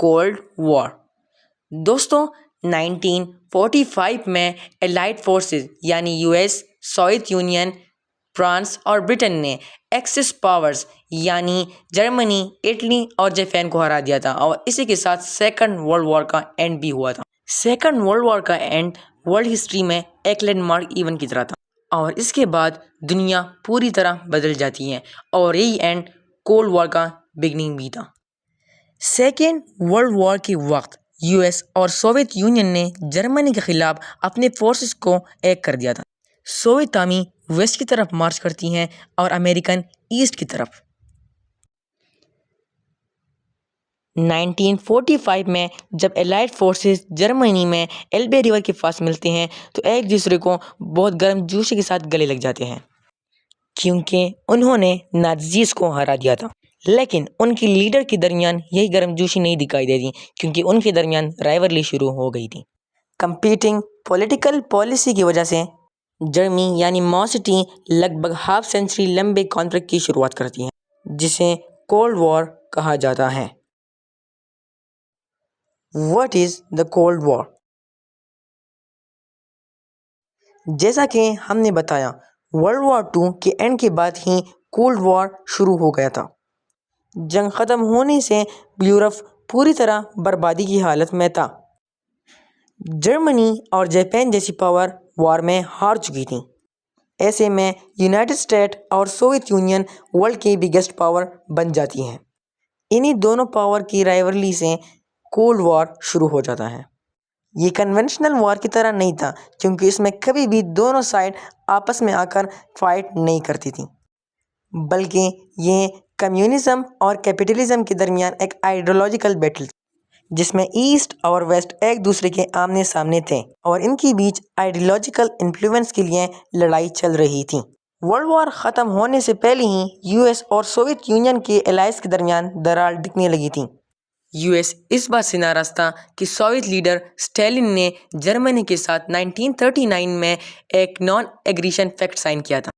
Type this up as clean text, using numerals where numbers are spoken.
Cold war. دوستوں 1945 میں allied forces یعنی US، سوویت یونین، فرانس اور برٹن نے ایکسس پاورز یعنی جرمنی، اٹلی اور جاپان کو ہرا دیا تھا، اور اسی کے ساتھ سیکنڈ ورلڈ وار کا اینڈ بھی ہوا تھا۔ سیکنڈ ورلڈ وار کا اینڈ ورلڈ ہسٹری میں ایک لینڈ مارک ایونٹ کی طرح تھا، اور اس کے بعد دنیا پوری طرح بدل جاتی ہے، اور یہی اینڈ کولڈ وار کا بگننگ بھی تھا۔ سیکنڈ ورلڈ وار کے وقت US اور سوویت یونین نے جرمنی کے خلاف اپنے فورسز کو ایک کر دیا تھا۔ سوویت آرمی ویسٹ کی طرف مارچ کرتی ہیں اور امریکن ایسٹ کی طرف۔ 1945 میں جب الائڈ فورسز جرمنی میں ایلبے ریور کے پاس ملتے ہیں تو ایک دوسرے کو بہت گرم جوشی کے ساتھ گلے لگ جاتے ہیں، کیونکہ انہوں نے نازیز کو ہرا دیا تھا۔ لیکن ان کے لیڈر کے درمیان یہی گرم جوشی نہیں دکھائی دیتی، کیونکہ ان کے درمیان رائیولری شروع ہو گئی تھی۔ کمپیٹنگ پولیٹیکل پالیسی کی وجہ سے جرمنی یعنی ماؤ سیٹونگ لگ بھگ ہاف سینچری لمبے کانفلکٹ کی شروعات کرتی ہے، جسے کولڈ وار کہا جاتا ہے۔ What is the cold war? جیسا کہ ہم نے بتایا، ورلڈ وار II کے اینڈ کے بعد ہی کولڈ وار شروع ہو گیا تھا۔ جنگ ختم ہونے سے یورپ پوری طرح بربادی کی حالت میں تھا۔ جرمنی اور جاپان جیسی پاور وار میں ہار چکی تھیں۔ ایسے میں یونائٹڈ اسٹیٹ اور سوویت یونین ورلڈ کی بگیسٹ پاور بن جاتی ہیں۔ انہی دونوں پاور کی رائیولری سے کولڈ وار شروع ہو جاتا ہے۔ یہ کنونشنل وار کی طرح نہیں تھا، کیونکہ اس میں کبھی بھی دونوں سائڈ آپس میں آ کر فائٹ نہیں کرتی تھیں، بلکہ یہ کمیونزم اور کیپٹلزم کے درمیان ایک آئیڈیالوجیکل بیٹل تھی، جس میں ایسٹ اور ویسٹ ایک دوسرے کے آمنے سامنے تھے اور ان کے بیچ آئیڈیالوجیکل انفلوئنس کے لیے لڑائی چل رہی تھی۔ ورلڈ وار ختم ہونے سے پہلے ہی US اور سوویت یونین کے الائز کے درمیان دراڑ دکھنے لگی تھی۔ US اس بات سے ناراض تھا کہ سوویت لیڈر اسٹالن نے جرمنی کے ساتھ 1939 میں ایک نان ایگریشن پیکٹ سائن کیا تھا،